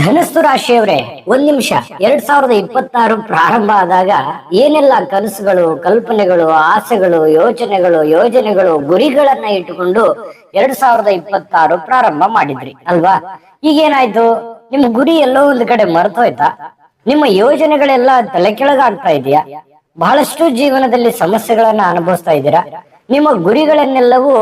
ಧನಸ್ಸು ರಾಶಿಯವರೇ, ಒಂದ್ ನಿಮಿಷ. 2026 ಪ್ರಾರಂಭ ಆದಾಗ ಏನೆಲ್ಲ ಕನಸುಗಳು, ಕಲ್ಪನೆಗಳು, ಆಸೆಗಳು, ಯೋಜನೆಗಳು, ಗುರಿಗಳನ್ನ ಇಟ್ಟುಕೊಂಡು 2026 ಪ್ರಾರಂಭ ಮಾಡಿದ್ರಿ ಅಲ್ವಾ? ಈಗೇನಾಯ್ತು? ನಿಮ್ಮ ಗುರಿ ಎಲ್ಲೋ ಒಂದು ಕಡೆ ಮರೆತೋಯ್ತಾ? ನಿಮ್ಮ ಯೋಜನೆಗಳೆಲ್ಲ ತಲೆ ಕೆಳಗಾಗ್ತಾ ಇದೆಯಾ? ಬಹಳಷ್ಟು ಜೀವನದಲ್ಲಿ ಸಮಸ್ಯೆಗಳನ್ನ ಅನುಭವಿಸ್ತಾ ಇದ್ದೀರಾ. ನಿಮ್ಮ ಗುರಿಗಳನ್ನೆಲ್ಲವೂ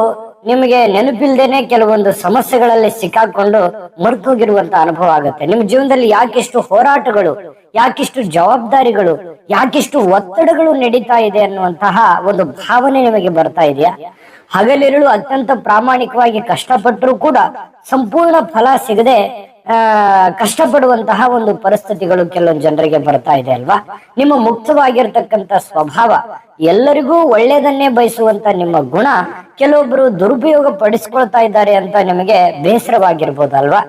ನಿಮಗೆ ನೆನಪಿಲ್ದೇನೆ ಕೆಲವೊಂದು ಸಮಸ್ಯೆಗಳಲ್ಲಿ ಸಿಕ್ಕಾಕೊಂಡು ಮರ್ತೋಗಿರುವಂತ ಅನುಭವ ಆಗುತ್ತೆ. ನಿಮ್ಮ ಜೀವನದಲ್ಲಿ ಯಾಕಿಷ್ಟು ಹೋರಾಟಗಳು, ಯಾಕಿಷ್ಟು ಜವಾಬ್ದಾರಿಗಳು, ಯಾಕಿಷ್ಟು ಒತ್ತಡಗಳು ನಡೀತಾ ಇದೆ ಅನ್ನುವಂತಹ ಒಂದು ಭಾವನೆ ನಿಮಗೆ ಬರ್ತಾ ಇದೆಯಾ? ಹಗಲಿರುಳು ಅತ್ಯಂತ ಪ್ರಾಮಾಣಿಕವಾಗಿ ಕಷ್ಟಪಟ್ಟರೂ ಕೂಡ ಸಂಪೂರ್ಣ ಫಲ ಸಿಗದೆ ಕಷ್ಟಪಡುವಂತಹ ಒಂದು ಪರಿಸ್ಥಿತಿಗಳು ಕೆಲವೊಂದು ಜನರಿಗೆ ಬರ್ತಾ ಇದೆ ಅಲ್ವಾ? ನಿಮ್ಮ ಮುಕ್ತವಾಗಿರ್ತಕ್ಕಂಥ ಸ್ವಭಾವ, ಎಲ್ಲರಿಗೂ ಒಳ್ಳೆಯದನ್ನೇ ಬಯಸುವಂತ ನಿಮ್ಮ ಗುಣ ಕೆಲವೊಬ್ರು ದುರುಪಯೋಗ ಪಡಿಸ್ಕೊಳ್ತಾ ಇದ್ದಾರೆ ಅಂತ ನಿಮಗೆ ಬೇಸರವಾಗಿರ್ಬೋದಲ್ವಾ?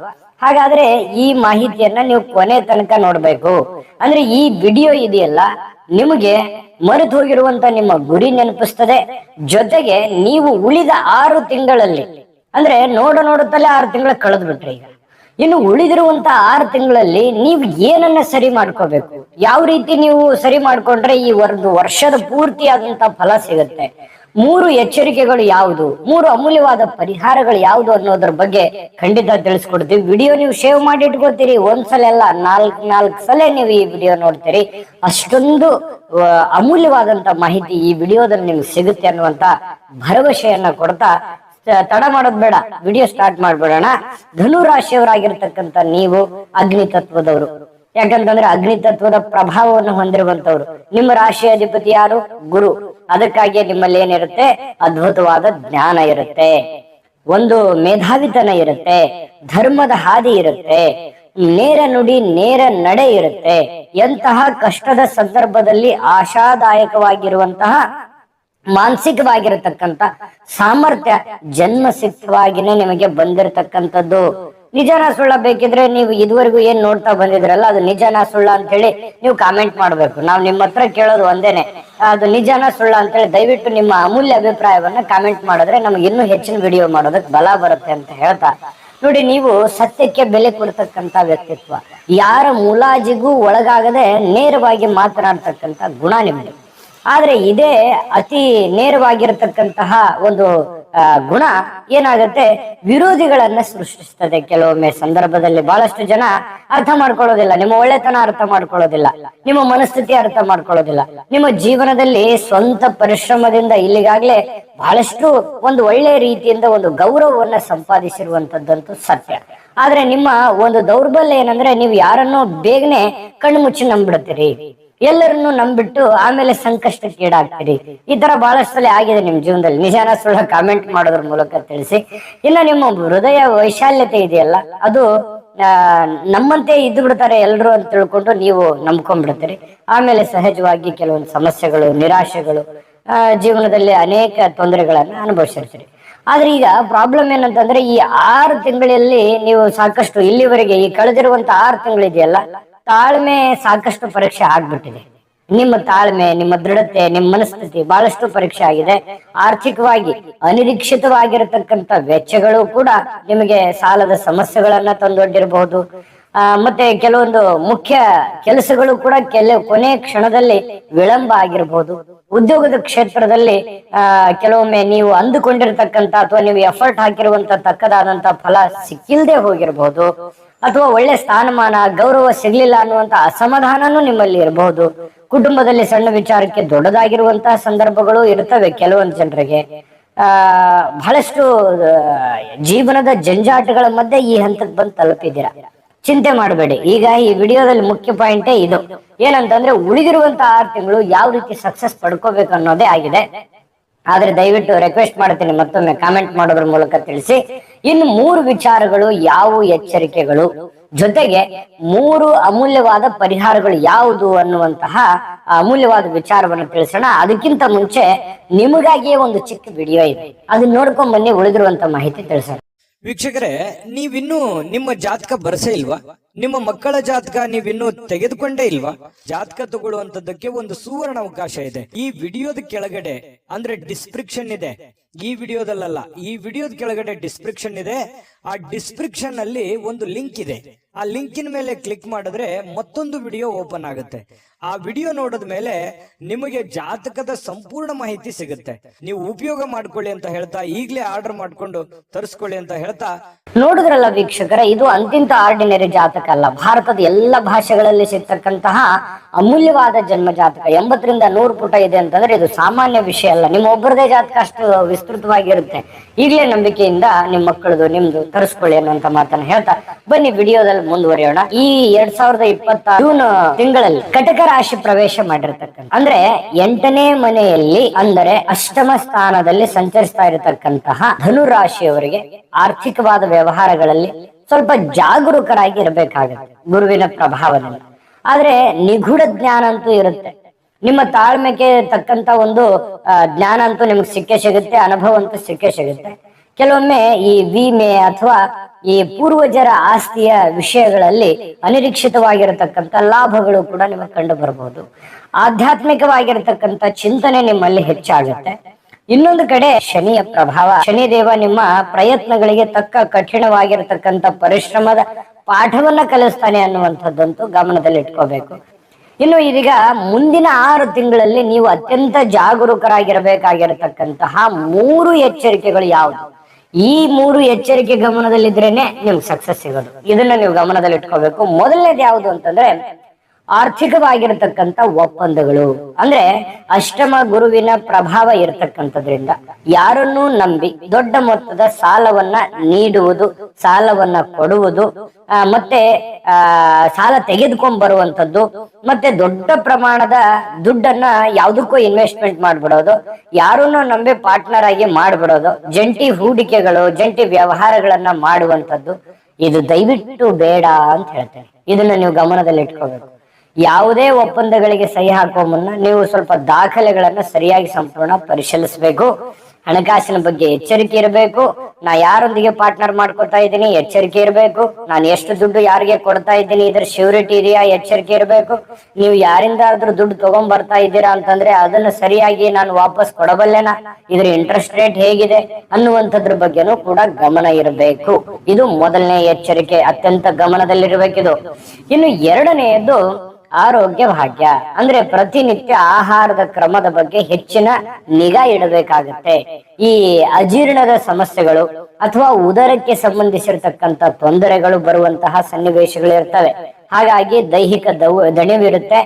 ಹಾಗಾದ್ರೆ ಈ ಮಾಹಿತಿಯನ್ನ ನೀವು ಕೊನೆ ತನಕ ನೋಡ್ಬೇಕು. ಅಂದ್ರೆ ಈ ವಿಡಿಯೋ ಇದೆಯಲ್ಲ, ನಿಮಗೆ ಮರೆತು ಹೋಗಿರುವಂತ ನಿಮ್ಮ ಗುರಿ ನೆನಪಿಸ್ತದೆ. ಜೊತೆಗೆ ನೀವು ಉಳಿದ 6 ತಿಂಗಳಲ್ಲಿ, ಅಂದ್ರೆ ನೋಡುತ್ತಲೇ 6 ತಿಂಗಳ ಕಳೆದು ಬಿಟ್ರಿ. ಈಗ ಇನ್ನು ಉಳಿದಿರುವಂತ 6 ತಿಂಗಳಲ್ಲಿ ನೀವು ಏನನ್ನ ಸರಿ ಮಾಡ್ಕೋಬೇಕು, ಯಾವ ರೀತಿ ನೀವು ಸರಿ ಮಾಡ್ಕೊಂಡ್ರೆ ಈ ಒಂದು ವರ್ಷದ ಪೂರ್ತಿಯಾದಂತ ಫಲ ಸಿಗುತ್ತೆ, 3 ಎಚ್ಚರಿಕೆಗಳು ಯಾವುದು, 3 ಅಮೂಲ್ಯವಾದ ಪರಿಹಾರಗಳು ಯಾವುದು ಅನ್ನೋದ್ರ ಬಗ್ಗೆ ಖಂಡಿತ ತಿಳಿಸ್ಕೊಡ್ತೀವಿ. ವಿಡಿಯೋ ನೀವು ಶೇವ್ ಮಾಡಿ ಇಟ್ಕೋತೀರಿ, ಒಂದ್ಸಲ ಅಲ್ಲ 4 ಸಲ ನೀವು ಈ ವಿಡಿಯೋ ನೋಡ್ತೀರಿ. ಅಷ್ಟೊಂದು ಅಮೂಲ್ಯವಾದಂತ ಮಾಹಿತಿ ಈ ವಿಡಿಯೋದಲ್ಲಿ ನಿಮ್ಗೆ ಸಿಗುತ್ತೆ ಅನ್ನುವಂತ ಭರವಸೆಯನ್ನ ಕೊಡ್ತಾ ತಡ ಮಾಡೋದ್ ಬೇಡ, ವಿಡಿಯೋ ಸ್ಟಾರ್ಟ್ ಮಾಡ್ಬಿಡೋಣ. ಧನು ರಾಶಿಯವರಾಗಿರ್ತಕ್ಕಂಥ ನೀವು ಅಗ್ನಿ ತತ್ವದವರು. ಯಾಕಂತಂದ್ರೆ ಅಗ್ನಿ ತತ್ವದ ಪ್ರಭಾವವನ್ನು ಹೊಂದಿರುವಂತವ್ರು. ನಿಮ್ಮ ರಾಶಿ ಅಧಿಪತಿ ಯಾರು? ಗುರು. ಅದಕ್ಕಾಗಿ ನಿಮ್ಮಲ್ಲಿ ಏನಿರುತ್ತೆ? ಅದ್ಭುತವಾದ ಜ್ಞಾನ ಇರುತ್ತೆ, ಒಂದು ಮೇಧಾವಿತನ ಇರುತ್ತೆ, ಧರ್ಮದ ಹಾದಿ ಇರುತ್ತೆ, ನೇರ ನುಡಿ ನೇರ ನಡೆ ಇರುತ್ತೆ. ಎಂತಹ ಕಷ್ಟದ ಸಂದರ್ಭದಲ್ಲಿ ಆಶಾದಾಯಕವಾಗಿರುವಂತಹ ಮಾನಸಿಕವಾಗಿರತಕ್ಕಂತ ಸಾಮರ್ಥ್ಯ ಜನ್ಮ ಸಿದ್ಧವಾಗಿನೇ ನಿಮಗೆ ಬಂದಿರತಕ್ಕಂಥದ್ದು. ನಿಜನ ಸುಳ್ಳ ಬೇಕಿದ್ರೆ ನೀವು ಇದುವರೆಗೂ ಏನ್ ನೋಡ್ತಾ ಬಂದಿದ್ರಲ್ಲ, ಅದು ನಿಜನ ಸುಳ್ಳ ಅಂತ ಹೇಳಿ ನೀವು ಕಾಮೆಂಟ್ ಮಾಡ್ಬೇಕು. ನಾವು ನಿಮ್ಮ ಹತ್ರ ಕೇಳೋದು ಒಂದೇನೆ, ಅದು ನಿಜನ ಸುಳ್ಳ ಅಂತ ಹೇಳಿ ದಯವಿಟ್ಟು ನಿಮ್ಮ ಅಮೂಲ್ಯ ಅಭಿಪ್ರಾಯವನ್ನ ಕಾಮೆಂಟ್ ಮಾಡಿದ್ರೆ ನಮ್ಗೆ ಇನ್ನೂ ಹೆಚ್ಚಿನ ವಿಡಿಯೋ ಮಾಡೋದಕ್ಕೆ ಬಲ ಬರುತ್ತೆ ಅಂತ ಹೇಳ್ತಾ, ನೋಡಿ, ನೀವು ಸತ್ಯಕ್ಕೆ ಬೆಲೆ ಕೊಡ್ತಕ್ಕಂತ ವ್ಯಕ್ತಿತ್ವ, ಯಾರ ಮುಲಾಜಿಗೂ ಒಳಗಾಗದೆ ನೇರವಾಗಿ ಮಾತನಾಡ್ತಕ್ಕಂತ ಗುಣ ನಿಮ್ದು. ಆದ್ರೆ ಇದೇ ಅತಿ ನೇರವಾಗಿರತಕ್ಕಂತಹ ಒಂದು ಗುಣ ಏನಾಗುತ್ತೆ? ವಿರೋಧಿಗಳನ್ನ ಸೃಷ್ಟಿಸ್ತದೆ. ಕೆಲವೊಮ್ಮೆ ಸಂದರ್ಭದಲ್ಲಿ ಬಹಳಷ್ಟು ಜನ ಅರ್ಥ ಮಾಡ್ಕೊಳ್ಳೋದಿಲ್ಲ, ನಿಮ್ಮ ಒಳ್ಳೆತನ ಅರ್ಥ ಮಾಡ್ಕೊಳ್ಳೋದಿಲ್ಲ, ನಿಮ್ಮ ಮನಸ್ಥಿತಿ ಅರ್ಥ ಮಾಡ್ಕೊಳ್ಳೋದಿಲ್ಲ. ನಿಮ್ಮ ಜೀವನದಲ್ಲಿ ಸ್ವಂತ ಪರಿಶ್ರಮದಿಂದ ಇಲ್ಲಿಗಾಗ್ಲೇ ಬಹಳಷ್ಟು ಒಂದು ಒಳ್ಳೆ ರೀತಿಯಿಂದ ಒಂದು ಗೌರವವನ್ನ ಸಂಪಾದಿಸಿರುವಂತದ್ದಂತೂ ಸತ್ಯ. ಆದ್ರೆ ನಿಮ್ಮ ಒಂದು ದೌರ್ಬಲ್ಯ ಏನಂದ್ರೆ, ನೀವು ಯಾರನ್ನೋ ಬೇಗನೆ ಕಣ್ಣು ಮುಚ್ಚಿ ನಂಬಿಡ್ತೀರಿ, ಎಲ್ಲರನ್ನು ನಂಬಿಟ್ಟು ಆಮೇಲೆ ಸಂಕಷ್ಟಕ್ಕೆ ಈಡಾಗ್ತೀರಿ. ಈ ತರ ಬಹಳಷ್ಟು ಸಲ ಆಗಿದೆ ನಿಮ್ ಜೀವನದಲ್ಲಿ. ನಿಜಾನ ಸುಳ್ಳ ಕಾಮೆಂಟ್ ಮಾಡೋದ್ರ ಮೂಲಕ ತಿಳಿಸಿ. ಇನ್ನ ನಿಮ್ಮ ಹೃದಯ ವೈಶಾಲ್ಯತೆ ಇದೆಯಲ್ಲ, ಅದು ನಮ್ಮಂತೆ ಇದ್ದು ಬಿಡ್ತಾರೆ ಎಲ್ರು ಅಂತ ತಿಳ್ಕೊಂಡು ನೀವು ನಂಬ್ಕೊಂಡ್ಬಿಡ್ತೀರಿ. ಆಮೇಲೆ ಸಹಜವಾಗಿ ಕೆಲವೊಂದು ಸಮಸ್ಯೆಗಳು, ನಿರಾಶೆಗಳು, ಜೀವನದಲ್ಲಿ ಅನೇಕ ತೊಂದರೆಗಳನ್ನ ಅನುಭವಿಸಿರ್ತೀರಿ. ಆದ್ರೆ ಈಗ ಪ್ರಾಬ್ಲಮ್ ಏನಂತಂದ್ರೆ, ಈ 6 ತಿಂಗಳಲ್ಲಿ ನೀವು ಸಾಕಷ್ಟು ಇಲ್ಲಿವರೆಗೆ ಈ ಕಳೆದಿರುವಂತ 6 ತಿಂಗಳಿದೆಯಲ್ಲ, ತಾಳ್ಮೆ ಸಾಕಷ್ಟು ಪರೀಕ್ಷೆ ಆಗ್ಬಿಟ್ಟಿದೆ. ನಿಮ್ಮ ತಾಳ್ಮೆ, ನಿಮ್ಮ ದೃಢತೆ, ನಿಮ್ಮ ಮನಸ್ಥಿತಿ ಬಹಳಷ್ಟು ಪರೀಕ್ಷೆ ಆಗಿದೆ. ಆರ್ಥಿಕವಾಗಿ ಅನಿರೀಕ್ಷಿತವಾಗಿರತಕ್ಕಂತ ವೆಚ್ಚಗಳು ಕೂಡ ನಿಮಗೆ ಸಾಲದ ಸಮಸ್ಯೆಗಳನ್ನ ತಂದೊಡ್ಡಿರಬಹುದು. ಮತ್ತೆ ಕೆಲವೊಂದು ಮುಖ್ಯ ಕೆಲಸಗಳು ಕೂಡ ಕೊನೆ ಕ್ಷಣದಲ್ಲಿ ವಿಳಂಬ ಆಗಿರಬಹುದು. ಉದ್ಯೋಗದ ಕ್ಷೇತ್ರದಲ್ಲಿ ಕೆಲವೊಮ್ಮೆ ನೀವು ಅಂದುಕೊಂಡಿರ್ತಕ್ಕಂಥ ಅಥವಾ ನೀವು ಎಫರ್ಟ್ ಹಾಕಿರುವಂತ ತಕ್ಕದಾದಂತ ಫಲ ಸಿಕ್ಕಿಲ್ದೆ ಹೋಗಿರಬಹುದು. ಅಥವಾ ಒಳ್ಳೆ ಸ್ಥಾನಮಾನ, ಗೌರವ ಸಿಗ್ಲಿಲ್ಲ ಅನ್ನುವಂತ ಅಸಮಾಧಾನನೂ ನಿಮ್ಮಲ್ಲಿ ಇರಬಹುದು. ಕುಟುಂಬದಲ್ಲಿ ಸಣ್ಣ ವಿಚಾರಕ್ಕೆ ದೊಡ್ಡದಾಗಿರುವಂತಹ ಸಂದರ್ಭಗಳು ಇರ್ತವೆ ಕೆಲವೊಂದು ಜನರಿಗೆ. ಬಹಳಷ್ಟು ಜೀವನದ ಜಂಜಾಟಗಳ ಮಧ್ಯೆ ಈ ಹಂತಕ್ಕೆ ಬಂದು ತಲುಪಿದ್ದೀರಾ. ಚಿಂತೆ ಮಾಡಬೇಡಿ. ಈಗ ಈ ವಿಡಿಯೋದಲ್ಲಿ ಮುಖ್ಯ ಪಾಯಿಂಟೇ ಇದು. ಏನಂತಂದ್ರೆ, ಉಳಿದಿರುವಂತ 6 ತಿಂಗಳು ಯಾವ ರೀತಿ ಸಕ್ಸಸ್ ಪಡ್ಕೋಬೇಕು ಅನ್ನೋದೇ ಆಗಿದೆ. ಆದ್ರೆ ದಯವಿಟ್ಟು ರಿಕ್ವೆಸ್ಟ್ ಮಾಡ್ತೀನಿ, ಮತ್ತೊಮ್ಮೆ ಕಾಮೆಂಟ್ ಮಾಡೋದ್ರ ಮೂಲಕ ತಿಳಿಸಿ. ಇನ್ನು 3 ವಿಚಾರಗಳು, ಯಾವ ಎಚ್ಚರಿಕೆಗಳು, ಜೊತೆಗೆ 3 ಅಮೂಲ್ಯವಾದ ಪರಿಹಾರಗಳು ಯಾವುದು ಅನ್ನುವಂತಹ ಅಮೂಲ್ಯವಾದ ವಿಚಾರವನ್ನು ತಿಳಿಸೋಣ. ಅದಕ್ಕಿಂತ ಮುಂಚೆ ನಿಮಗಾಗಿಯೇ ಒಂದು ಚಿಕ್ಕ ವಿಡಿಯೋ ಇದೆ, ಅದನ್ನ ನೋಡ್ಕೊಂಡ್ ಬನ್ನಿ, ಉಳಿದಿರುವಂತ ಮಾಹಿತಿ ತಿಳಿಸೋಣ. ವೀಕ್ಷಕರೇ, ನೀವಿನ್ನೂ ನಿಮ್ಮ ಜಾತಕ ಬರಸೇ ಇಲ್ವಾ? ನಿಮ್ಮ ಮಕ್ಕಳ ಜಾತಕ ನೀವಿನ್ನೂ ತೆಗೆದುಕೊಂಡೇ ಇಲ್ವಾ? ಜಾತಕ ತಗೊಳ್ಳುವಂತದ್ದಕ್ಕೆ ಒಂದು ಸುವರ್ಣ ಅವಕಾಶ ಇದೆ. ಈ ವಿಡಿಯೋದ ಕೆಳಗಡೆ ಅಂದ್ರೆ ಡಿಸ್ಕ್ರಿಪ್ಷನ್ ಇದೆ, ಈ ವಿಡಿಯೋದಲ್ಲ, ಈ ವಿಡಿಯೋದ ಕೆಳಗಡೆ ಡಿಸ್ಕ್ರಿಪ್ಷನ್ ಇದೆ. ಆ ಡಿಸ್ಕ್ರಿಪ್ಷನ್ ಅಲ್ಲಿ ಒಂದು ಲಿಂಕ್ ಇದೆ. ಆ ಲಿಂಕಿನ ಮೇಲೆ ಕ್ಲಿಕ್ ಮಾಡಿದ್ರೆ ಮತ್ತೊಂದು ವಿಡಿಯೋ ಓಪನ್ ಆಗುತ್ತೆ. ಆ ವಿಡಿಯೋ ನೋಡಿದ ಮೇಲೆ ನಿಮಗೆ ಜಾತಕದ ಸಂಪೂರ್ಣ ಮಾಹಿತಿ ಸಿಗುತ್ತೆ. ನೀವು ಉಪಯೋಗ ಮಾಡ್ಕೊಳ್ಳಿ ಅಂತ ಹೇಳ್ತಾ, ಈಗಲೇ ಆರ್ಡರ್ ಮಾಡ್ಕೊಂಡು ತರಿಸ್ಕೊಳ್ಳಿ ಅಂತ ಹೇಳ್ತಾ. ನೋಡಿದ್ರಲ್ಲ ವೀಕ್ಷಕರ, ಇದು ಅಂತಿಂತ ಆರ್ಡಿನರಿ ಜಾತಕ ಅಲ್ಲ. ಭಾರತದ ಎಲ್ಲ ಭಾಷೆಗಳಲ್ಲಿ ಸಿಗ್ತಕ್ಕಂತಹ ಅಮೂಲ್ಯವಾದ ಜನ್ಮ ಜಾತಕ. 80ರಿಂದ 100 ಪುಟ ಇದೆ ಅಂತಂದ್ರೆ ಇದು ಸಾಮಾನ್ಯ ವಿಷಯ ಅಲ್ಲ. ನಿಮ್ಮ ಒಬ್ಬರದೇ ಜಾತಕ ಅಷ್ಟು ವಿಸ್ತೃತವಾಗಿರುತ್ತೆ. ಈಗಲೇ ನಂಬಿಕೆಯಿಂದ ನಿಮ್ಮ ಮಕ್ಕಳದು ನಿಮ್ದು ತರಿಸ್ಕೊಳ್ಳಿ ಅನ್ನುವಂತ ಮಾತನ್ನ ಹೇಳ್ತಾ ಬನ್ನಿ ವಿಡಿಯೋದಲ್ಲಿ ಮುಂದುವರಿಯೋಣ. ಈ 2020 ಜೂನ್ ತಿಂಗಳಲ್ಲಿ ಕಟಕ ರಾಶಿ ಪ್ರವೇಶ ಮಾಡಿರ್ತಕ್ಕಂಥ, ಅಂದ್ರೆ 8ನೇ ಮನೆಯಲ್ಲಿ ಅಂದರೆ ಅಷ್ಟಮ ಸ್ಥಾನದಲ್ಲಿ ಸಂಚರಿಸ್ತಾ ಇರತಕ್ಕಂತಹ ಧನು ರಾಶಿಯವರಿಗೆ ಆರ್ಥಿಕವಾದ ವ್ಯವಹಾರಗಳಲ್ಲಿ ಸ್ವಲ್ಪ ಜಾಗರೂಕರಾಗಿ ಇರಬೇಕಾಗುತ್ತೆ ಗುರುವಿನ ಪ್ರಭಾವದಿಂದ. ಆದ್ರೆ ನಿಗೂಢ ಜ್ಞಾನ ಅಂತೂ ಇರುತ್ತೆ. ನಿಮ್ಮ ತಾಳ್ಮೆಗೆ ತಕ್ಕಂತ ಒಂದು ಜ್ಞಾನ ಅಂತೂ ನಿಮ್ಗೆ ಸಿಕ್ಕೇ ಸಿಗುತ್ತೆ, ಅನುಭವ ಅಂತೂ ಸಿಕ್ಕೇ ಸಿಗುತ್ತೆ. ಕೆಲವೊಮ್ಮೆ ಈ ವಿಮೆ ಅಥವಾ ಈ ಪೂರ್ವಜರ ಆಸ್ತಿಯ ವಿಷಯಗಳಲ್ಲಿ ಅನಿರೀಕ್ಷಿತವಾಗಿರತಕ್ಕಂಥ ಲಾಭಗಳು ಕೂಡ ನಿಮಗೆ ಕಂಡು ಬರಬಹುದು. ಆಧ್ಯಾತ್ಮಿಕವಾಗಿರತಕ್ಕಂಥ ಚಿಂತನೆ ನಿಮ್ಮಲ್ಲಿ ಹೆಚ್ಚಾಗುತ್ತೆ. ಇನ್ನೊಂದು ಕಡೆ ಶನಿಯ ಪ್ರಭಾವ, ಶನಿದೇವ ನಿಮ್ಮ ಪ್ರಯತ್ನಗಳಿಗೆ ತಕ್ಕ ಕಠಿಣವಾಗಿರತಕ್ಕಂಥ ಪರಿಶ್ರಮದ ಪಾಠವನ್ನ ಕಲಿಸ್ತಾನೆ ಅನ್ನುವಂಥದ್ದಂತೂ ಗಮನದಲ್ಲಿ ಇಟ್ಕೋಬೇಕು. ಇನ್ನು ಇದೀಗ ಮುಂದಿನ 6 ತಿಂಗಳಲ್ಲಿ ನೀವು ಅತ್ಯಂತ ಜಾಗರೂಕರಾಗಿರಬೇಕಾಗಿರತಕ್ಕಂತಹ 3 ಎಚ್ಚರಿಕೆಗಳು ಯಾವುದು? ಈ 3 ಎಚ್ಚರಿಕೆ ಗಮನದಲ್ಲಿದ್ರೇನೆ ನಿಮ್ಗೆ ಸಕ್ಸಸ್ ಸಿಗೋದು. ಇದನ್ನ ನೀವು ಗಮನದಲ್ಲಿ ಇಟ್ಕೋಬೇಕು. ಮೊದಲನೇದು ಯಾವುದು ಅಂತಂದ್ರೆ ಆರ್ಥಿಕವಾಗಿರತಕ್ಕಂಥ ಒಪ್ಪಂದಗಳು. ಅಂದ್ರೆ ಅಷ್ಟಮ ಗುರುವಿನ ಪ್ರಭಾವ ಇರತಕ್ಕಂಥದ್ರಿಂದ ಯಾರನ್ನೂ ನಂಬಿ ದೊಡ್ಡ ಮೊತ್ತದ ಸಾಲವನ್ನ ನೀಡುವುದು, ಸಾಲವನ್ನ ಕೊಡುವುದು, ಮತ್ತೆ ಸಾಲ ತೆಗೆದುಕೊಂಡ್ ಬರುವಂತದ್ದು, ಮತ್ತೆ ದೊಡ್ಡ ಪ್ರಮಾಣದ ದುಡ್ಡನ್ನ ಯಾವುದಕ್ಕೂ ಇನ್ವೆಸ್ಟ್ಮೆಂಟ್ ಮಾಡ್ಬಿಡೋದು, ಯಾರನ್ನೂ ನಂಬಿ ಪಾರ್ಟ್ನರ್ ಆಗಿ ಮಾಡ್ಬಿಡೋದು, ಜಂಟಿ ಹೂಡಿಕೆಗಳು, ಜಂಟಿ ವ್ಯವಹಾರಗಳನ್ನ ಮಾಡುವಂತದ್ದು, ಇದು ದಯವಿಟ್ಟು ಬೇಡ ಅಂತ ಹೇಳ್ತೇನೆ. ಇದನ್ನ ನೀವು ಗಮನದಲ್ಲಿ ಇಟ್ಕೋಬೇಕು. ಯಾವುದೇ ಒಪ್ಪಂದಗಳಿಗೆ ಸಹಿ ಹಾಕುವ ಮುನ್ನ ನೀವು ಸ್ವಲ್ಪ ದಾಖಲೆಗಳನ್ನ ಸರಿಯಾಗಿ ಸಂಪೂರ್ಣ ಪರಿಶೀಲಿಸಬೇಕು. ಹಣಕಾಸಿನ ಬಗ್ಗೆ ಎಚ್ಚರಿಕೆ ಇರಬೇಕು. ನಾ ಯಾರೊಂದಿಗೆ ಪಾರ್ಟ್ನರ್ ಮಾಡ್ಕೊತಾ ಇದ್ದೀನಿ, ಎಚ್ಚರಿಕೆ ಇರಬೇಕು. ನಾನು ಎಷ್ಟು ದುಡ್ಡು ಯಾರಿಗೆ ಕೊಡ್ತಾ ಇದ್ದೀನಿ, ಇದರ ಶ್ಯೂರಿಟಿ ಇದೆಯಾ, ಎಚ್ಚರಿಕೆ ಇರಬೇಕು. ನೀವು ಯಾರಿಂದಾದ್ರೂ ದುಡ್ಡು ತಗೊಂಡ್ ಬರ್ತಾ ಇದ್ದೀರಾ ಅಂತಂದ್ರೆ ಅದನ್ನ ಸರಿಯಾಗಿ ನಾನು ವಾಪಸ್ ಕೊಡಬಲ್ಲೆನಾ, ಇದ್ರ ಇಂಟ್ರೆಸ್ಟ್ ರೇಟ್ ಹೇಗಿದೆ ಅನ್ನುವಂಥದ್ರ ಬಗ್ಗೆನೂ ಕೂಡ ಗಮನ ಇರಬೇಕು. ಇದು ಮೊದಲನೇ ಎಚ್ಚರಿಕೆ, ಅತ್ಯಂತ ಗಮನದಲ್ಲಿರ್ಬೇಕಿದು. ಇನ್ನು ಎರಡನೆಯದು ಆರೋಗ್ಯ ಭಾಗ್ಯ. ಅಂದ್ರೆ ಪ್ರತಿನಿತ್ಯ ಆಹಾರದ ಕ್ರಮದ ಬಗ್ಗೆ ಹೆಚ್ಚಿನ ನಿಗಾ ಇಡಬೇಕಾಗತ್ತೆ. ಈ ಅಜೀರ್ಣದ ಸಮಸ್ಯೆಗಳು ಅಥವಾ ಉದರಕ್ಕೆ ಸಂಬಂಧಿಸಿರತಕ್ಕಂತ ತೊಂದರೆಗಳು ಬರುವಂತಹ ಸನ್ನಿವೇಶಗಳು ಇರ್ತವೆ. ಹಾಗಾಗಿ ದೈಹಿಕ ದಣಿವಿರುತ್ತೆ,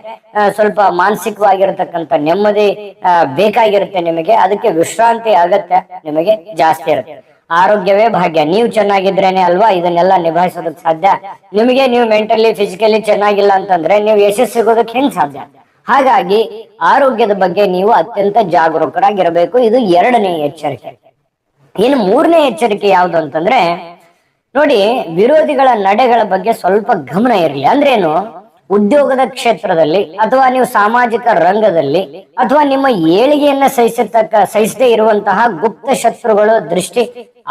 ಸ್ವಲ್ಪ ಮಾನಸಿಕವಾಗಿರತಕ್ಕಂತ ನೆಮ್ಮದಿ ಬೇಕಾಗಿರುತ್ತೆ ನಿಮಗೆ. ಅದಕ್ಕೆ ವಿಶ್ರಾಂತಿ ಅಗತ್ಯ ನಿಮಗೆ ಜಾಸ್ತಿ ಇರುತ್ತೆ. ಆರೋಗ್ಯವೇ ಭಾಗ್ಯ. ನೀವು ಚೆನ್ನಾಗಿದ್ರೇನೆ ಅಲ್ವಾ ಇದನ್ನೆಲ್ಲ ನಿಭಾಯಿಸೋದಕ್ಕೆ ಸಾಧ್ಯ. ನಿಮಗೆ ನೀವು ಮೆಂಟಲಿ ಫಿಸಿಕಲಿ ಚೆನ್ನಾಗಿಲ್ಲ ಅಂತಂದ್ರೆ ನೀವು ಯಶಸ್ಸು ಸಿಗೋದಕ್ಕೆ ಹೆಂಗ್ ಸಾಧ್ಯ? ಹಾಗಾಗಿ ಆರೋಗ್ಯದ ಬಗ್ಗೆ ನೀವು ಅತ್ಯಂತ ಜಾಗರೂಕರಾಗಿರಬೇಕು. ಇದು ಎರಡನೇ ಎಚ್ಚರಿಕೆ. ಇನ್ನು ಮೂರನೇ ಎಚ್ಚರಿಕೆ ಯಾವುದು ಅಂತಂದ್ರೆ ನೋಡಿ, ವಿರೋಧಿಗಳ ನಡೆಗಳ ಬಗ್ಗೆ ಸ್ವಲ್ಪ ಗಮನ ಇರಲಿ. ಅಂದ್ರೇನು, ಉದ್ಯೋಗದ ಕ್ಷೇತ್ರದಲ್ಲಿ ಅಥವಾ ನೀವು ಸಾಮಾಜಿಕ ರಂಗದಲ್ಲಿ ಅಥವಾ ನಿಮ್ಮ ಏಳಿಗೆಯನ್ನ ಸಹಿಸದೇ ಇರುವಂತಹ ಗುಪ್ತ ಶತ್ರುಗಳು ದೃಷ್ಟಿ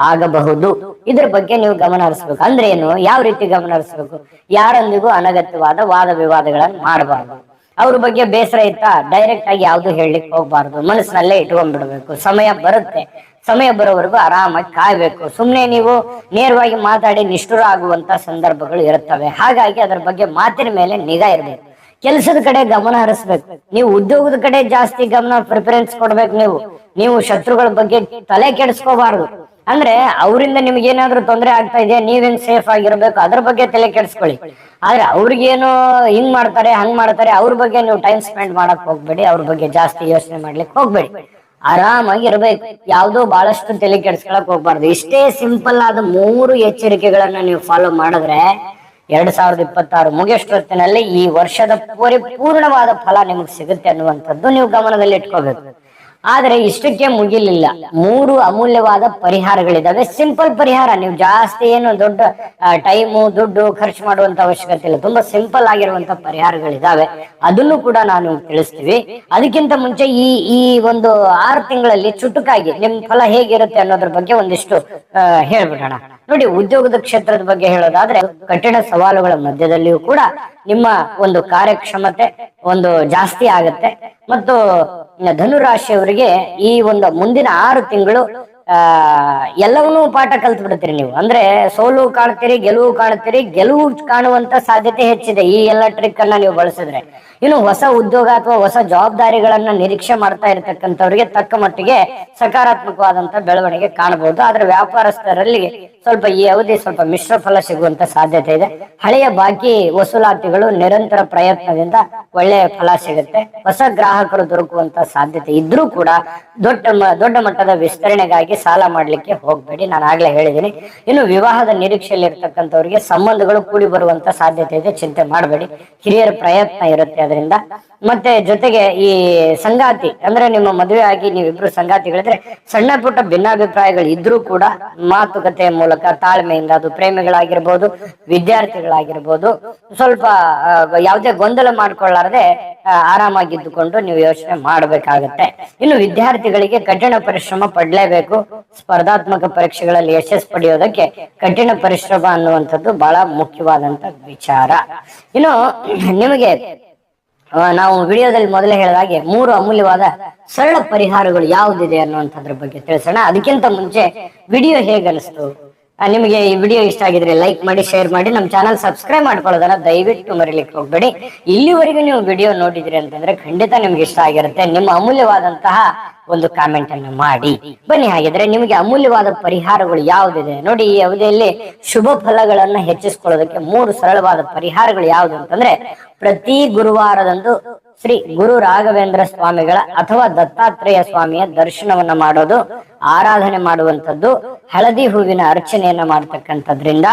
ಆಗಬಹುದು. ಇದ್ರ ಬಗ್ಗೆ ನೀವು ಗಮನ ಹರಿಸ್ಬೇಕು. ಅಂದ್ರೆ ಏನು, ಯಾವ ರೀತಿ ಗಮನ ಹರಿಸ್ಬೇಕು? ಯಾರೊಂದಿಗೂ ಅನಗತ್ಯವಾದ ವಾದ ವಿವಾದಗಳನ್ನ ಮಾಡಬಾರ್ದು. ಅವ್ರ ಬಗ್ಗೆ ಬೇಸರ ಇತ್ತಾ ಡೈರೆಕ್ಟ್ ಆಗಿ ಯಾವ್ದು ಹೇಳಲಿಕ್ಕೆ ಹೋಗ್ಬಾರ್ದು, ಮನಸ್ಸಿನಲ್ಲೇ ಇಟ್ಕೊಂಡ್ಬಿಡ್ಬೇಕು. ಸಮಯ ಬರುತ್ತೆ, ಸಮಯ ಬರೋವರೆಗೂ ಆರಾಮಾಗಿ ಕಾಯ್ಬೇಕು. ಸುಮ್ನೆ ನೀವು ನೇರವಾಗಿ ಮಾತಾಡಿ ನಿಷ್ಠುರ ಆಗುವಂತ ಸಂದರ್ಭಗಳು ಇರುತ್ತವೆ. ಹಾಗಾಗಿ ಅದರ ಬಗ್ಗೆ ಮಾತಿನ ಮೇಲೆ ನಿಗಾ ಇರಬೇಕು. ಕೆಲಸದ ಕಡೆ ಗಮನ ಹರಿಸ್ಬೇಕು. ನೀವು ಉದ್ಯೋಗದ ಕಡೆ ಜಾಸ್ತಿ ಗಮನ ಪ್ರಿಫರೆನ್ಸ್ ಕೊಡ್ಬೇಕು. ನೀವು ಶತ್ರುಗಳ ಬಗ್ಗೆ ತಲೆ ಕೆಡಿಸ್ಕೋಬಾರ್ದು. ಅಂದ್ರೆ ಅವರಿಂದ ನಿಮ್ಗೆ ಏನಾದ್ರೂ ತೊಂದರೆ ಆಗ್ತಾ ಇದೆಯಾ, ನೀವೇನ್ ಸೇಫ್ ಆಗಿರ್ಬೇಕು, ಅದ್ರ ಬಗ್ಗೆ ತಲೆ ಕೆಡಿಸ್ಕೊಳ್ಳಿ. ಆದ್ರೆ ಅವ್ರಿಗೇನು ಹಿಂಗ್ ಮಾಡ್ತಾರೆ ಹಂಗ್ ಮಾಡ್ತಾರೆ ಅವ್ರ ಬಗ್ಗೆ ನೀವು ಟೈಮ್ ಸ್ಪೆಂಡ್ ಮಾಡಕ್ ಹೋಗ್ಬೇಡಿ. ಅವ್ರ ಬಗ್ಗೆ ಜಾಸ್ತಿ ಯೋಚನೆ ಮಾಡ್ಲಿಕ್ಕೆ ಹೋಗ್ಬೇಡಿ. ಆರಾಮಾಗಿ ಇರ್ಬೇಕು. ಯಾವ್ದೋ ಬಹಳಷ್ಟು ತಲೆ ಕೆಡಿಸ್ಕೊಳಕ್ ಹೋಗ್ಬಾರ್ದು. ಇಷ್ಟೇ ಸಿಂಪಲ್ ಆದ 3 ಎಚ್ಚರಿಕೆಗಳನ್ನ ನೀವು ಫಾಲೋ ಮಾಡಿದ್ರೆ 2026 ಮುಗಿಯಷ್ಟೊತ್ತಿನಲ್ಲಿ ಈ ವರ್ಷದ ಪರಿಪೂರ್ಣವಾದ ಫಲ ನಿಮಗೆ ಸಿಗುತ್ತೆ ಅನ್ನುವಂಥದ್ದು ನೀವು ಗಮನದಲ್ಲಿ ಇಟ್ಕೋಬೇಕು. ಆದ್ರೆ ಇಷ್ಟಕ್ಕೆ ಮುಗಿಲಿಲ್ಲ. 3 ಅಮೂಲ್ಯವಾದ ಪರಿಹಾರಗಳಿದಾವೆ. ಸಿಂಪಲ್ ಪರಿಹಾರ, ನೀವು ಜಾಸ್ತಿ ಏನು ದೊಡ್ಡ ಟೈಮು ದುಡ್ಡು ಖರ್ಚು ಮಾಡುವಂತ ಅವಶ್ಯಕತೆ ಇಲ್ಲ. ತುಂಬಾ ಸಿಂಪಲ್ ಆಗಿರುವಂತ ಪರಿಹಾರಗಳಿದಾವೆ. ಅದನ್ನು ಕೂಡ ನಾನು ತಿಳಿಸ್ತೀವಿ. ಅದಕ್ಕಿಂತ ಮುಂಚೆ ಈ ಒಂದು 6 ತಿಂಗಳಲ್ಲಿ ಚುಟುಕಾಗಿ ನಿಮ್ ಫಲ ಹೇಗಿರುತ್ತೆ ಅನ್ನೋದ್ರ ಬಗ್ಗೆ ಒಂದಿಷ್ಟು ಹೇಳ್ಬಿಡೋಣ. ನೋಡಿ, ಉದ್ಯೋಗದ ಕ್ಷೇತ್ರದ ಬಗ್ಗೆ ಹೇಳೋದಾದ್ರೆ ಕಠಿಣ ಸವಾಲುಗಳ ಮಧ್ಯದಲ್ಲಿಯೂ ಕೂಡ ನಿಮ್ಮ ಒಂದು ಕಾರ್ಯಕ್ಷಮತೆ ಒಂದು ಜಾಸ್ತಿ ಆಗುತ್ತೆ. ಮತ್ತು ಧನುರಾಶಿಯವರಿಗೆ ಈ ಒಂದು ಮುಂದಿನ 6 ತಿಂಗಳು ಎಲ್ಲವನ್ನೂ ಪಾಠ ಕಲ್ತ್ ಬಿಡ್ತೀರಿ ನೀವು. ಅಂದ್ರೆ ಸೋಲು ಕಾಣ್ತೀರಿ, ಗೆಲುವು ಕಾಣ್ತೀರಿ, ಗೆಲುವು ಕಾಣುವಂತ ಸಾಧ್ಯತೆ ಹೆಚ್ಚಿದೆ ಈ ಎಲ್ಲ ಟ್ರಿಕ್ ಅನ್ನ ನೀವು ಬಳಸಿದ್ರೆ. ಇನ್ನು ಹೊಸ ಉದ್ಯೋಗ ಅಥವಾ ಹೊಸ ಜವಾಬ್ದಾರಿಗಳನ್ನ ನಿರೀಕ್ಷೆ ಮಾಡ್ತಾ ಇರತಕ್ಕಂಥವ್ರಿಗೆ ತಕ್ಕ ಮಟ್ಟಿಗೆ ಸಕಾರಾತ್ಮಕವಾದಂತ ಬೆಳವಣಿಗೆ ಕಾಣಬಹುದು. ಆದ್ರೆ ವ್ಯಾಪಾರಸ್ಥರಲ್ಲಿ ಸ್ವಲ್ಪ ಈ ಅವಧಿ ಸ್ವಲ್ಪ ಮಿಶ್ರ ಫಲ ಸಿಗುವಂತ ಸಾಧ್ಯತೆ ಇದೆ. ಹಳೆಯ ಬಾಕಿ ವಸೂಲಾತಿಗಳು ನಿರಂತರ ಪ್ರಯತ್ನದಿಂದ ಒಳ್ಳೆಯ ಫಲ ಸಿಗುತ್ತೆ. ಹೊಸ ಗ್ರಾಹಕರು ದೊರಕುವಂತ ಸಾಧ್ಯತೆ ಇದ್ರೂ ಕೂಡ ದೊಡ್ಡ ಮಟ್ಟದ ವಿಸ್ತರಣೆಗಾಗಿ ಸಾಲ ಮಾಡ್ಲಿಕ್ಕೆ ಹೋಗ್ಬೇಡಿ, ನಾನು ಆಗ್ಲೇ ಹೇಳಿದ್ದೀನಿ. ಇನ್ನು ವಿವಾಹದ ನಿರೀಕ್ಷೆಯಲ್ಲಿ ಇರ್ತಕ್ಕಂಥವ್ರಿಗೆ ಸಂಬಂಧಗಳು ಕೂಡಿ ಬರುವಂತ ಸಾಧ್ಯತೆ ಇದೆ, ಚಿಂತೆ ಮಾಡಬೇಡಿ. ಹಿರಿಯರ ಪ್ರಯತ್ನ ಇರುತ್ತೆ ಅದರಿಂದ. ಮತ್ತೆ ಜೊತೆಗೆ ಈ ಸಂಗಾತಿ ಅಂದ್ರೆ ನಿಮ್ಮ ಮದುವೆ ಆಗಿ ನೀವಿಬ್ರು ಸಂಗಾತಿಗಳಿದ್ರೆ ಸಣ್ಣ ಪುಟ್ಟ ಭಿನ್ನಾಭಿಪ್ರಾಯಗಳು ಇದ್ರೂ ಕೂಡ ಮಾತುಕತೆಯ ಮೂಲಕ ತಾಳ್ಮೆಯಿಂದ, ಅದು ಪ್ರೇಮಿಗಳಾಗಿರ್ಬೋದು, ವಿದ್ಯಾರ್ಥಿಗಳಾಗಿರ್ಬೋದು, ಸ್ವಲ್ಪ ಯಾವುದೇ ಗೊಂದಲ ಮಾಡ್ಕೊಳ್ಳಾರದೆ ಆರಾಮಾಗಿದ್ದುಕೊಂಡು ನೀವು ಯೋಚನೆ ಮಾಡಬೇಕಾಗತ್ತೆ. ಇನ್ನು ವಿದ್ಯಾರ್ಥಿಗಳಿಗೆ ಕಠಿಣ ಪರಿಶ್ರಮ ಪಡ್ಲೇಬೇಕು. ಸ್ಪರ್ಧಾತ್ಮಕ ಪರೀಕ್ಷೆಗಳಲ್ಲಿ ಯಶಸ್ಸು ಪಡೆಯೋದಕ್ಕೆ ಕಠಿಣ ಪರಿಶ್ರಮ ಅನ್ನುವಂಥದ್ದು ಬಹಳ ಮುಖ್ಯವಾದಂತ ವಿಚಾರ. ಇನ್ನು ನಿಮಗೆ ನಾವು ವಿಡಿಯೋದಲ್ಲಿ ಮೊದಲೇ ಹೇಳಿದಾಗೆ 3 ಅಮೂಲ್ಯವಾದ ಸರಳ ಪರಿಹಾರಗಳು ಯಾವುದಿದೆ ಅನ್ನುವಂಥದ್ರ ಬಗ್ಗೆ ತಿಳಿಸೋಣ. ಅದಕ್ಕಿಂತ ಮುಂಚೆ ವಿಡಿಯೋ ಹೇಗೆ ಅನಿಸ್ತು, ನಿಮಗೆ ಈ ವಿಡಿಯೋ ಇಷ್ಟ ಆಗಿದ್ರೆ ಲೈಕ್ ಮಾಡಿ, ಶೇರ್ ಮಾಡಿ, ನಮ್ಮ ಚಾನಲ್ ಸಬ್ಸ್ಕ್ರೈಬ್ ಮಾಡ್ಕೊಳ್ಳೋದನ್ನ ದಯವಿಟ್ಟು ಮರಿಲಿಕ್ಕೆ ಹೋಗ್ಬೇಡಿ. ಇಲ್ಲಿವರೆಗೂ ನೀವು ವಿಡಿಯೋ ನೋಡಿದ್ರಿ ಅಂತಂದ್ರೆ ಖಂಡಿತ ನಿಮ್ಗೆ ಇಷ್ಟ ಆಗಿರುತ್ತೆ. ನಿಮ್ಮ ಅಮೂಲ್ಯವಾದಂತಹ ಒಂದು ಕಾಮೆಂಟ್ ಅನ್ನು ಮಾಡಿ. ಬನ್ನಿ ಹಾಗಿದ್ರೆ ನಿಮಗೆ ಅಮೂಲ್ಯವಾದ ಪರಿಹಾರಗಳು ಯಾವುದಿದೆ ನೋಡಿ. ಈ ಅವಧಿಯಲ್ಲಿ ಶುಭ ಫಲಗಳನ್ನ ಹೆಚ್ಚಿಸ್ಕೊಳ್ಳೋದಕ್ಕೆ 3 ಸರಳವಾದ ಪರಿಹಾರಗಳು ಯಾವುದು ಅಂತಂದ್ರೆ, ಪ್ರತಿ ಗುರುವಾರದಂದು ಶ್ರೀ ಗುರು ರಾಘವೇಂದ್ರ ಸ್ವಾಮಿಗಳ ಅಥವಾ ದತ್ತಾತ್ರೇಯ ಸ್ವಾಮಿಯ ದರ್ಶನವನ್ನ ಮಾಡೋದು, ಆರಾಧನೆ ಮಾಡುವಂಥದ್ದು, ಹಳದಿ ಹೂವಿನ ಅರ್ಚನೆಯನ್ನ ಮಾಡ್ತಕ್ಕಂಥದ್ರಿಂದ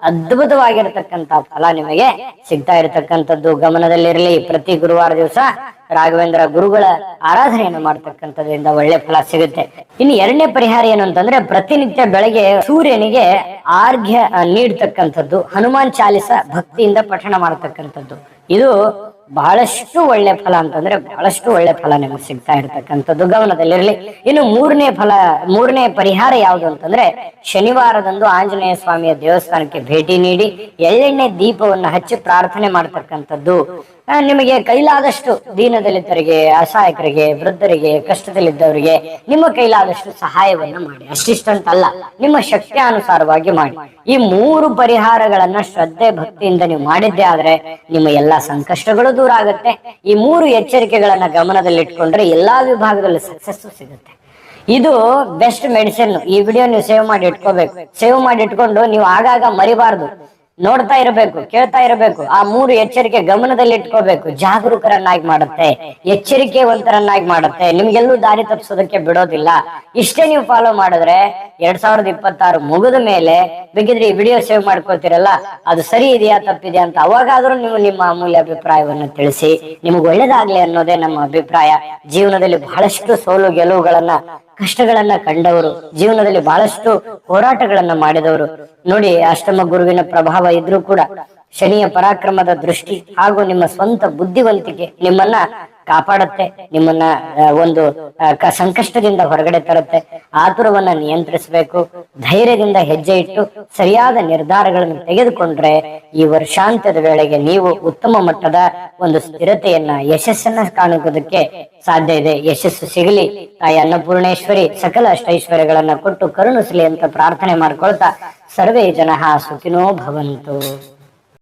ಅದ್ಭುತವಾಗಿರತಕ್ಕಂತ ಫಲ ನಿಮಗೆ ಸಿಗ್ತಾ ಇರತಕ್ಕಂಥದ್ದು ಗಮನದಲ್ಲಿರಲಿ. ಪ್ರತಿ ಗುರುವಾರ ದಿವಸ ರಾಘವೇಂದ್ರ ಗುರುಗಳ ಆರಾಧನೆಯನ್ನು ಮಾಡ್ತಕ್ಕಂಥದ್ರಿಂದ ಒಳ್ಳೆ ಫಲ ಸಿಗುತ್ತೆ. ಇನ್ನು 2ನೇ ಪರಿಹಾರ ಏನು ಅಂತಂದ್ರೆ, ಪ್ರತಿನಿತ್ಯ ಬೆಳಗ್ಗೆ ಸೂರ್ಯನಿಗೆ ಆರ್ಘ್ಯ ನೀಡ್ತಕ್ಕಂಥದ್ದು, ಹನುಮಾನ್ ಚಾಲಿಸ ಭಕ್ತಿಯಿಂದ ಪಠಣ ಮಾಡ್ತಕ್ಕಂಥದ್ದು. ಇದು ಬಹಳಷ್ಟು ಒಳ್ಳೆ ಫಲ ಅಂತಂದ್ರೆ ಬಹಳಷ್ಟು ಒಳ್ಳೆ ಫಲ ನಿಮಗೆ ಸಿಗ್ತಾ ಇರ್ತಕ್ಕಂಥದ್ದು, ಗಮನದಲ್ಲಿರಲಿ. ಇನ್ನು 3ನೇ ಪರಿಹಾರ ಯಾವುದು ಅಂತಂದ್ರೆ, ಶನಿವಾರದಂದು ಆಂಜನೇಯ ಸ್ವಾಮಿಯ ದೇವಸ್ಥಾನಕ್ಕೆ ಭೇಟಿ ನೀಡಿ ಎಳ್ಳೆಣ್ಣೆ ದೀಪವನ್ನು ಹಚ್ಚಿ ಪ್ರಾರ್ಥನೆ ಮಾಡ್ತಕ್ಕಂಥದ್ದು. ನಿಮಗೆ ಕೈಲಾದಷ್ಟು ದೀನದಲಿತರಿಗೆ, ಅಸಹಾಯಕರಿಗೆ, ವೃದ್ಧರಿಗೆ, ಕಷ್ಟದಲ್ಲಿದ್ದವರಿಗೆ ನಿಮ್ಮ ಕೈಲಾದಷ್ಟು ಸಹಾಯವನ್ನ ಮಾಡಿ. ಅಷ್ಟಿಷ್ಟಂತಲ್ಲ, ನಿಮ್ಮ ಶಕ್ತಿಯಾನುಸಾರವಾಗಿ ಮಾಡಿ. ಈ 3 ಪರಿಹಾರಗಳನ್ನ ಶ್ರದ್ಧೆ ಭಕ್ತಿಯಿಂದ ನೀವು ಮಾಡಿದ್ದೆ ಆದ್ರೆ ನಿಮ್ಮ ಎಲ್ಲಾ ಸಂಕಷ್ಟಗಳು ದೂರ ಆಗುತ್ತೆ. ಈ 3 ಎಚ್ಚರಿಕೆಗಳನ್ನ ಗಮನದಲ್ಲಿಟ್ಕೊಂಡ್ರೆ ಎಲ್ಲಾ ವಿಭಾಗದಲ್ಲಿ ಸಕ್ಸಸ್ ಸಿಗುತ್ತೆ. ಇದು ಬೆಸ್ಟ್ ಮೆಡಿಸಿನ್. ಈ ವಿಡಿಯೋ ನೀವು ಸೇವ್ ಮಾಡಿ ಇಟ್ಕೋಬೇಕು. ಸೇವ್ ಮಾಡಿ ಇಟ್ಕೊಂಡು ನೀವು ಆಗಾಗ ಮರಿಬಾರ್ದು, ನೋಡ್ತಾ ಇರಬೇಕು, ಕೇಳ್ತಾ ಇರಬೇಕು. ಆ 3 ಎಚ್ಚರಿಕೆ ಗಮನದಲ್ಲಿ ಇಟ್ಕೋಬೇಕು. ಜಾಗರೂಕರನ್ನಾಗಿ ಮಾಡುತ್ತೆ, ಎಚ್ಚರಿಕೆವಂತರನ್ನಾಗಿ ಮಾಡುತ್ತೆ, ನಿಮ್ಗೆಲ್ಲೂ ದಾರಿ ತಪ್ಪಿಸೋದಕ್ಕೆ ಬಿಡೋದಿಲ್ಲ. ಇಷ್ಟೇ ನೀವು ಫಾಲೋ ಮಾಡಿದ್ರೆ 2026 ಮುಗಿದ ಮೇಲೆ ಬೇಕಿದ್ರೆ ಈ ವಿಡಿಯೋ ಸೇವ್ ಮಾಡ್ಕೋತಿರಲ್ಲ, ಅದು ಸರಿ ಇದೆಯಾ ತಪ್ಪಿದೆಯಾ ಅಂತ ಅವಾಗಾದ್ರೂ ನೀವು ನಿಮ್ಮ ಅಮೂಲ್ಯ ಅಭಿಪ್ರಾಯವನ್ನು ತಿಳಿಸಿ. ನಿಮ್ಗೆ ಒಳ್ಳೇದಾಗ್ಲಿ ಅನ್ನೋದೇ ನಮ್ಮ ಅಭಿಪ್ರಾಯ. ಜೀವನದಲ್ಲಿ ಬಹಳಷ್ಟು ಸೋಲು ಗೆಲುವುಗಳನ್ನ, ಕಷ್ಟಗಳನ್ನ ಕಂಡವರು, ಜೀವನದಲ್ಲಿ ಬಹಳಷ್ಟು ಹೋರಾಟಗಳನ್ನ ಮಾಡಿದವರು ನೋಡಿ. ಅಷ್ಟಮ ಗುರುವಿನ ಪ್ರಭಾವ ಇದ್ರೂ ಕೂಡ ಶನಿಯ ಪರಾಕ್ರಮದ ದೃಷ್ಟಿ ಹಾಗೂ ನಿಮ್ಮ ಸ್ವಂತ ಬುದ್ಧಿವಂತಿಕೆ ನಿಮ್ಮನ್ನ ಕಾಪಾಡುತ್ತೆ, ನಿಮ್ಮನ್ನ ಒಂದು ಸಂಕಷ್ಟದಿಂದ ಹೊರಗಡೆ ತರುತ್ತೆ. ಆತುರವನ್ನ ನಿಯಂತ್ರಿಸಬೇಕು, ಧೈರ್ಯದಿಂದ ಹೆಜ್ಜೆ ಇಟ್ಟು ಸರಿಯಾದ ನಿರ್ಧಾರಗಳನ್ನು ತೆಗೆದುಕೊಂಡ್ರೆ ಈ ವರ್ಷಾಂತ್ಯದ ವೇಳೆಗೆ ನೀವು ಉತ್ತಮ ಮಟ್ಟದ ಒಂದು ಸ್ಥಿರತೆಯನ್ನ, ಯಶಸ್ಸನ್ನ ಕಾಣುವುದಕ್ಕೆ ಸಾಧ್ಯ ಇದೆ. ಯಶಸ್ಸು ಸಿಗಲಿ, ತಾಯಿ ಅನ್ನಪೂರ್ಣೇಶ್ವರಿ ಸಕಲ ಅಷ್ಟೈಶ್ವರ್ಯಗಳನ್ನ ಕೊಟ್ಟು ಕರುಣಿಸಲಿ ಅಂತ ಪ್ರಾರ್ಥನೆ ಮಾಡ್ಕೊಳ್ತಾ ಸರ್ವೇ ಜನಃ ಸುಖಿನೋ ಭವಂತು.